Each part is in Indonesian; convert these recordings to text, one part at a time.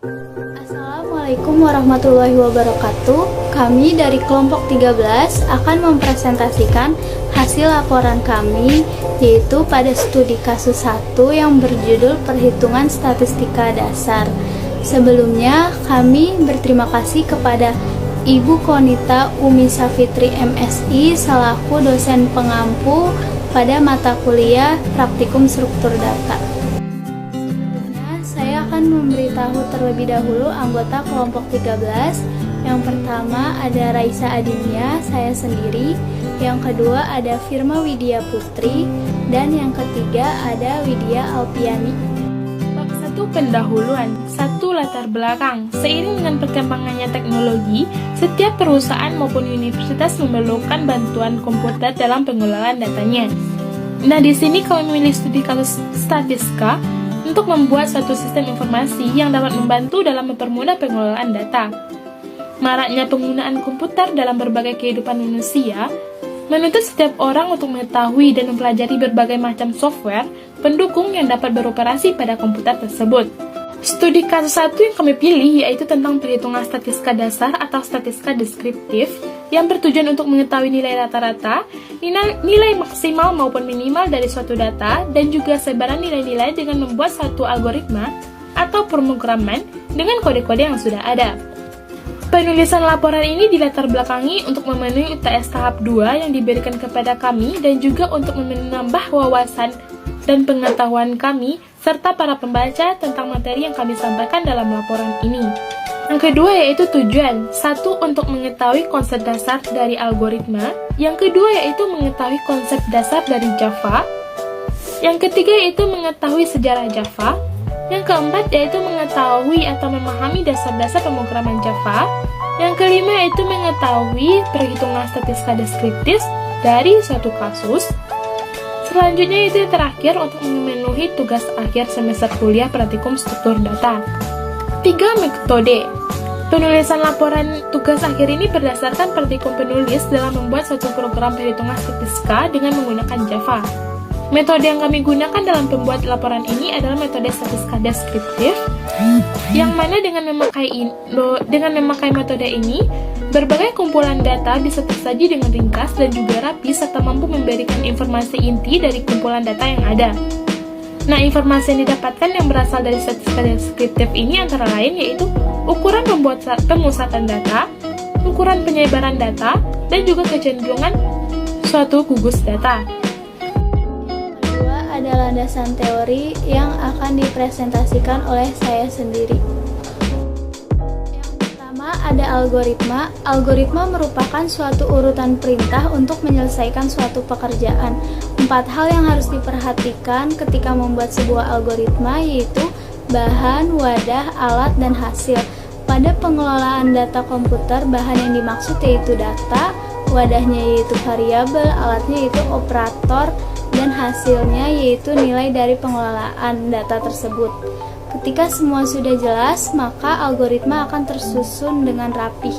Assalamualaikum warahmatullahi wabarakatuh. Kami dari kelompok 13 akan mempresentasikan hasil laporan kami, yaitu pada studi kasus 1 yang berjudul Perhitungan Statistika Dasar. Sebelumnya, kami berterima kasih kepada Ibu Konita Umi Safitri MSI selaku dosen pengampu pada mata kuliah Praktikum Struktur Data. Saya akan memberitahu terlebih dahulu anggota kelompok 13. Yang pertama ada Raisa Adinia, saya sendiri. Yang kedua ada Firma Widya Putri. Dan yang ketiga ada Widya Alpiani. Bab 1 pendahuluan, 1 latar belakang. Seiring dengan perkembangannya teknologi, setiap perusahaan maupun universitas memerlukan bantuan komputer dalam pengelolaan datanya. Nah, di sini kami memilih studi kasus statistika untuk membuat suatu sistem informasi yang dapat membantu dalam mempermudah pengelolaan data. Maraknya penggunaan komputer dalam berbagai kehidupan manusia menuntut setiap orang untuk mengetahui dan mempelajari berbagai macam software pendukung yang dapat beroperasi pada komputer tersebut. Studi kasus 1 yang kami pilih yaitu tentang perhitungan statistika dasar atau statistika deskriptif yang bertujuan untuk mengetahui nilai rata-rata, nilai maksimal maupun minimal dari suatu data, dan juga sebaran nilai-nilai dengan membuat suatu algoritma atau pemrograman dengan kode-kode yang sudah ada. Penulisan laporan ini dilatar belakangi untuk memenuhi UTS tahap 2 yang diberikan kepada kami dan juga untuk menambah wawasan dan pengetahuan kami serta para pembaca tentang materi yang kami sampaikan dalam laporan ini. Yang kedua yaitu tujuan. 1. Untuk mengetahui konsep dasar dari algoritma. Yang kedua yaitu mengetahui konsep dasar dari Java. Yang ketiga yaitu mengetahui sejarah Java. Yang keempat yaitu mengetahui atau memahami dasar-dasar pemrograman Java. Yang kelima yaitu mengetahui perhitungan statistika deskriptif dari suatu kasus. Selanjutnya itu yang terakhir untuk memenuhi tugas akhir semester kuliah Praktikum Struktur Data. 3. Metode. Penulisan laporan tugas akhir ini berdasarkan praktikum penulis dalam membuat suatu program perhitungan statistika dengan menggunakan Java. Metode yang kami gunakan dalam pembuat laporan ini adalah metode statistika deskriptif, yang mana dengan memakai metode ini, berbagai kumpulan data bisa tersaji dengan ringkas dan juga rapi serta mampu memberikan informasi inti dari kumpulan data yang ada. Nah, informasi yang didapatkan yang berasal dari statistika deskriptif ini antara lain yaitu ukuran pemusatan data, ukuran penyebaran data, dan juga kecenderungan suatu gugus data. Kedua ada landasan teori yang akan dipresentasikan oleh saya sendiri. Ada algoritma. Algoritma merupakan suatu urutan perintah untuk menyelesaikan suatu pekerjaan. 4 hal yang harus diperhatikan ketika membuat sebuah algoritma yaitu bahan, wadah, alat, dan hasil. Pada pengelolaan data komputer, bahan yang dimaksud yaitu data, wadahnya yaitu variabel, alatnya yaitu operator, dan hasilnya yaitu nilai dari pengelolaan data tersebut. Ketika semua sudah jelas, maka algoritma akan tersusun dengan rapih.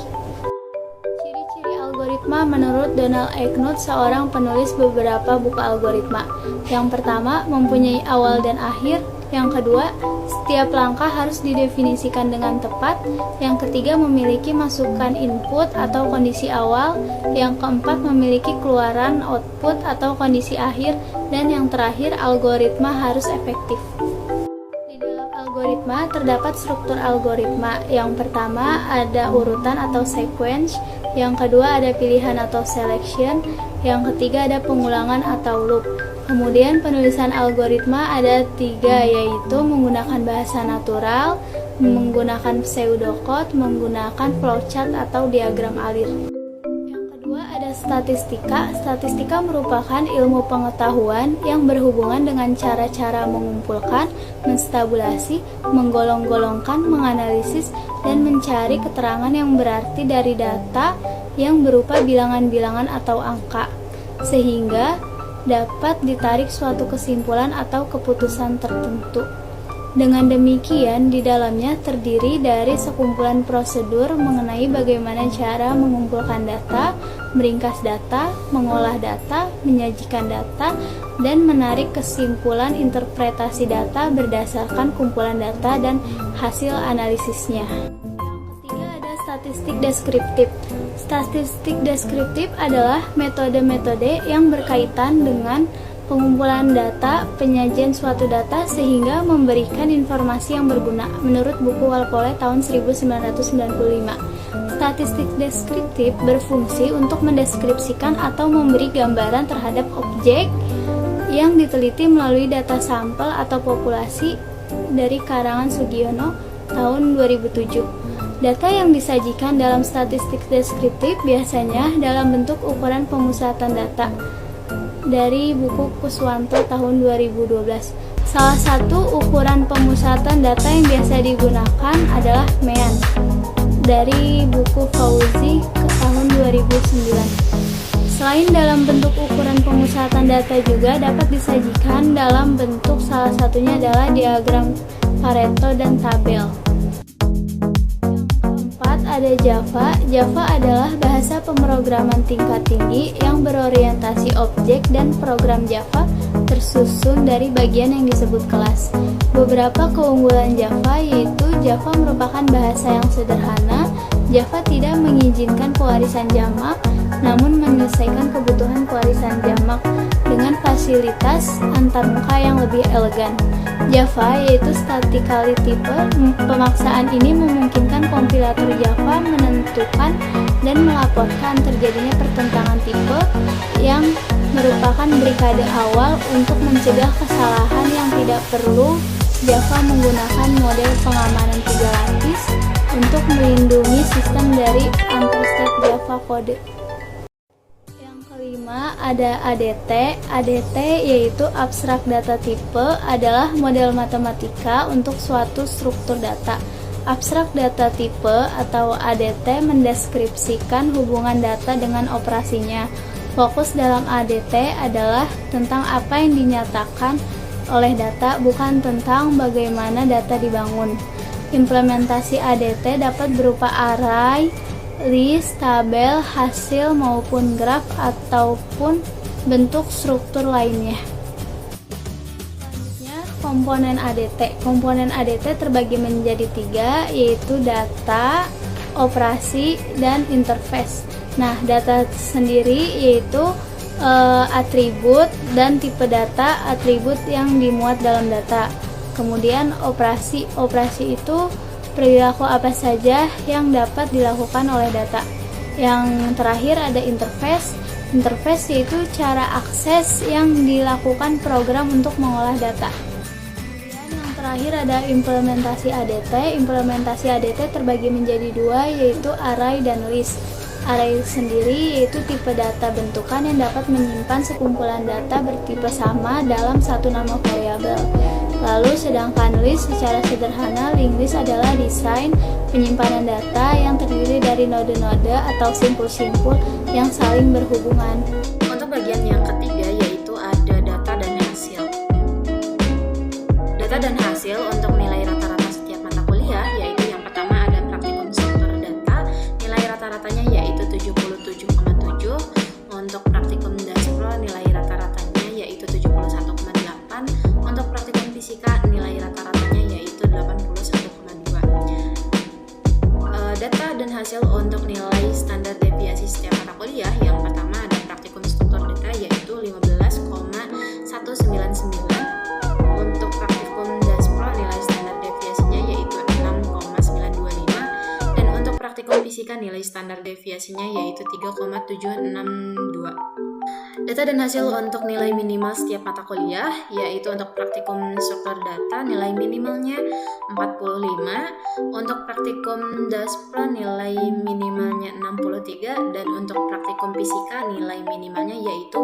Ciri-ciri algoritma menurut Donald A. Knuth, seorang penulis beberapa buku algoritma. Yang pertama, mempunyai awal dan akhir. Yang kedua, setiap langkah harus didefinisikan dengan tepat. Yang ketiga, memiliki masukan input atau kondisi awal. Yang keempat, memiliki keluaran output atau kondisi akhir. Dan yang terakhir, algoritma harus efektif. Algoritma terdapat struktur algoritma. Yang pertama ada urutan atau sequence, yang kedua ada pilihan atau selection, yang ketiga ada pengulangan atau loop. Kemudian penulisan algoritma ada 3 yaitu menggunakan bahasa natural, menggunakan pseudocode, menggunakan flowchart atau diagram alir. Ada statistika. Statistika merupakan ilmu pengetahuan yang berhubungan dengan cara-cara mengumpulkan, menstabulasi, menggolong-golongkan, menganalisis, dan mencari keterangan yang berarti dari data yang berupa bilangan-bilangan atau angka, sehingga dapat ditarik suatu kesimpulan atau keputusan tertentu. Dengan demikian, di dalamnya terdiri dari sekumpulan prosedur mengenai bagaimana cara mengumpulkan data, meringkas data, mengolah data, menyajikan data, dan menarik kesimpulan interpretasi data berdasarkan kumpulan data dan hasil analisisnya. Yang ketiga ada statistik deskriptif. Statistik deskriptif adalah metode-metode yang berkaitan dengan pengumpulan data, penyajian suatu data sehingga memberikan informasi yang berguna menurut buku Walpole tahun 1995. Statistik deskriptif berfungsi untuk mendeskripsikan atau memberi gambaran terhadap objek yang diteliti melalui data sampel atau populasi dari karangan Sugiono tahun 2007. Data yang disajikan dalam statistik deskriptif biasanya dalam bentuk ukuran pemusatan data dari buku Kuswanto tahun 2012. Salah satu ukuran pemusatan data yang biasa digunakan adalah MEAN dari buku Fauzi ke tahun 2009. Selain dalam bentuk ukuran pemusatan data juga dapat disajikan dalam bentuk salah satunya adalah diagram Pareto dan tabel. Yang keempat ada Java. Java adalah bahasa pemrograman tingkat tinggi yang berorientasi objek dan program Java tersusun dari bagian yang disebut kelas. Beberapa keunggulan Java yaitu Java merupakan bahasa yang sederhana, Java tidak mengizinkan pewarisan jamak, namun menyelesaikan kebutuhan pewarisan jamak dengan fasilitas antarmuka yang lebih elegan. Java yaitu statically type. Pemaksaan ini memungkinkan kompilator Java menentukan dan melaporkan terjadinya pertentangan tipe yang merupakan brikade awal untuk mencegah kesalahan yang tidak perlu. Java menggunakan model pengamanan 3 lapis untuk melindungi sistem dari untrusted Java code. Yang kelima ada ADT. ADT yaitu abstrak data type adalah model matematika untuk suatu struktur data. Abstrak data type atau ADT mendeskripsikan hubungan data dengan operasinya. Fokus dalam ADT adalah tentang apa yang dinyatakan oleh data, bukan tentang bagaimana data dibangun. Implementasi ADT dapat berupa array, list, tabel, hasil maupun graf ataupun bentuk struktur lainnya. Selanjutnya, komponen ADT. Komponen ADT terbagi menjadi 3, yaitu data, operasi, dan interface. Nah, data sendiri yaitu atribut dan tipe data, atribut yang dimuat dalam data. Kemudian operasi itu perilaku apa saja yang dapat dilakukan oleh data. Yang terakhir ada interface. Interface yaitu cara akses yang dilakukan program untuk mengolah data. Kemudian yang terakhir ada implementasi ADT. Implementasi ADT terbagi menjadi 2, yaitu array dan list. Array sendiri yaitu tipe data bentukan yang dapat menyimpan sekumpulan data bertipe sama dalam satu nama variabel. Lalu sedangkan list secara sederhana, linked list adalah desain penyimpanan data yang terdiri dari node-node atau simpul-simpul yang saling berhubungan. Untuk bagian yang ketiga yaitu ada data dan hasil. Data dan hasil untuk nilai rata-rata setiap mata kuliah yaitu yang pertama ada praktikum struktur data, nilai rata-ratanya yaitu 77,7. Untuk praktikum Daspro nilai rata-ratanya yaitu 71,8. Untuk praktikum fisika nilai rata-ratanya yaitu 81,2. Data dan hasil untuk nilai standar deviasi setiap mata kuliah, yang pertama ada praktikum struktur data yaitu 15,199. Untuk praktikum Daspro nilai standar deviasinya yaitu 6,925, dan untuk praktikum fisika nilai standar deviasinya yaitu 3,762. Data dan hasil untuk nilai minimal setiap mata kuliah, yaitu untuk praktikum struktur data nilai minimalnya 45, untuk praktikum Daspro nilai minimalnya 63, dan untuk praktikum fisika nilai minimalnya yaitu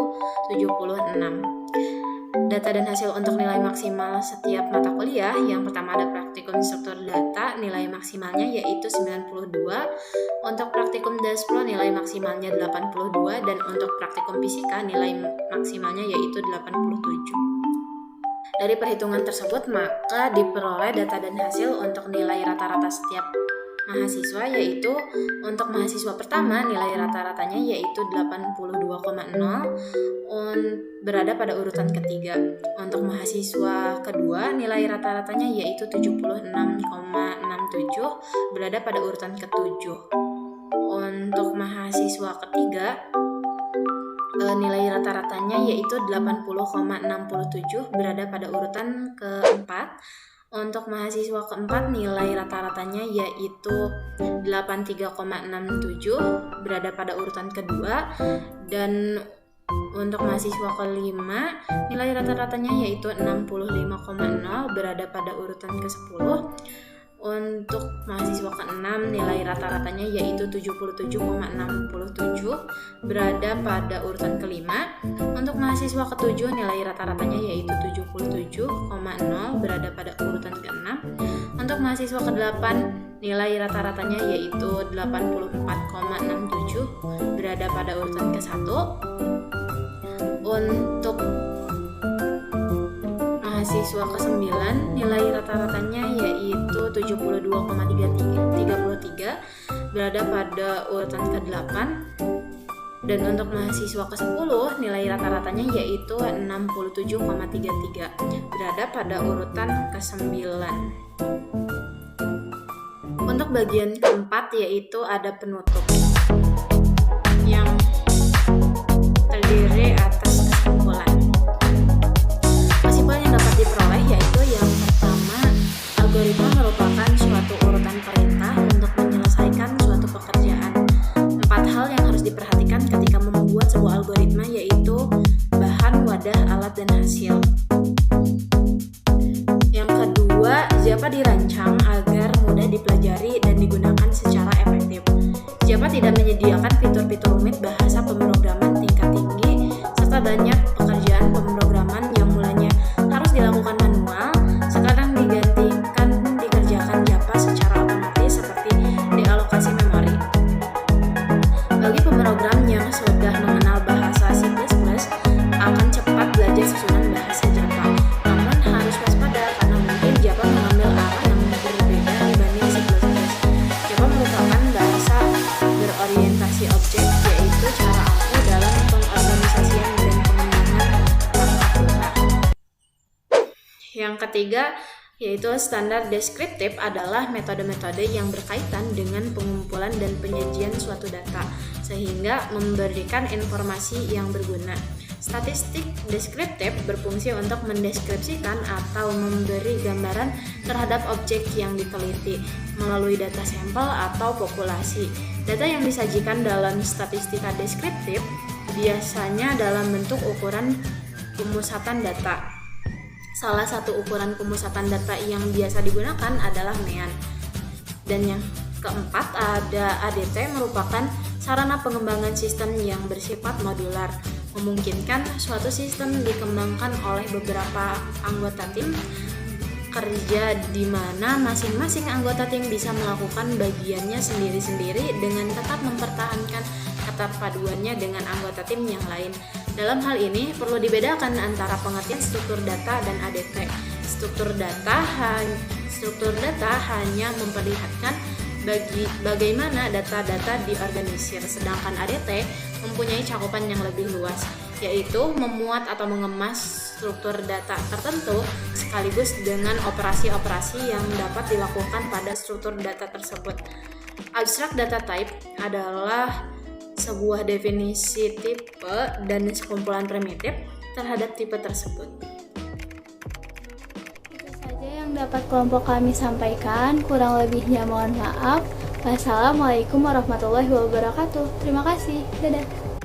76. Data dan hasil untuk nilai maksimal setiap mata kuliah, yang pertama ada praktikum struktur data nilai maksimalnya yaitu 92, untuk praktikum Daspro nilai maksimalnya 82, dan untuk praktikum fisika nilai maksimalnya yaitu 87. Dari perhitungan tersebut maka diperoleh data dan hasil untuk nilai rata-rata setiap mahasiswa, yaitu untuk mahasiswa pertama nilai rata-ratanya yaitu 82,0 berada pada urutan ketiga. Untuk mahasiswa kedua nilai rata-ratanya yaitu 76,67 berada pada urutan ketujuh. Untuk mahasiswa ketiga nilai rata-ratanya yaitu 80,67 berada pada urutan keempat. Untuk mahasiswa keempat nilai rata-ratanya yaitu 83,67 berada pada urutan kedua. Dan untuk mahasiswa kelima nilai rata-ratanya yaitu 65,0 berada pada urutan ke-10. Untuk mahasiswa ke-6 nilai rata-ratanya yaitu 77,67 berada pada urutan kelima. Untuk mahasiswa ke-7 nilai rata-ratanya yaitu 77,0 berada pada urutan ke-6. Untuk mahasiswa ke-8 nilai rata-ratanya yaitu 84,67 berada pada urutan ke-1. Untuk mahasiswa ke-9 nilai rata-ratanya yaitu 72,33 berada pada urutan ke-8. Dan untuk mahasiswa ke-10 nilai rata-ratanya yaitu 67,33 berada pada urutan ke-9. Untuk bagian keempat yaitu ada penutup yang terdiri atas kesimpulan. Kesimpulan yang dapat diperoleh yaitu yang pertama, algoritma merupakan suatu urutan perintah untuk menyelesaikan suatu pekerjaan. 4 hal yang harus diperhatikan ketika membuat sebuah algoritma yaitu bahan, wadah, alat, dan hasil. Yang kedua, Java dirancang agar mudah dipelajari dan digunakan secara efektif. Java tidak menyediakan fitur-fitur rumit bahasa pemrograman tingkat tinggi serta banyak pekerjaan pemrograman yang mulanya harus dilakukan manual, sekarang dikerjakan Java secara otomatis seperti dealokasi memori. Bagi pemrogram yang sudah mengenal bahasa C++, akan cepat belajar susunan bahasa Java. Namun harus waspada karena mungkin Java mengambil arah yang berbeda dibanding C++. Java merupakan bahasa berorientasi objek, yaitu cara ampuh dalam pengorganisasian dan pengembangan tata. Yang ketiga yaitu standar deskriptif adalah metode-metode yang berkaitan dengan pengumpulan dan penyajian suatu data sehingga memberikan informasi yang berguna. Statistik deskriptif berfungsi untuk mendeskripsikan atau memberi gambaran terhadap objek yang diteliti melalui data sampel atau populasi. Data yang disajikan dalam statistika deskriptif biasanya dalam bentuk ukuran pemusatan data. Salah satu ukuran pemusatan data yang biasa digunakan adalah MEAN. Dan yang keempat ada ADT, merupakan sarana pengembangan sistem yang bersifat modular, memungkinkan suatu sistem dikembangkan oleh beberapa anggota tim kerja di mana masing-masing anggota tim bisa melakukan bagiannya sendiri-sendiri dengan tetap mempertahankan keterpaduannya dengan anggota tim yang lain. Dalam hal ini perlu dibedakan antara pengertian struktur data dan ADT. Struktur data hanya memperlihatkan bagaimana data-data diorganisir, sedangkan ADT mempunyai cakupan yang lebih luas, yaitu memuat atau mengemas struktur data tertentu sekaligus dengan operasi-operasi yang dapat dilakukan pada struktur data tersebut. Abstract data type adalah sebuah definisi tipe dan sekumpulan primitif terhadap tipe tersebut. Itu saja yang dapat kelompok kami sampaikan, kurang lebihnya mohon maaf. Wassalamualaikum warahmatullahi wabarakatuh. Terima kasih. Dadah.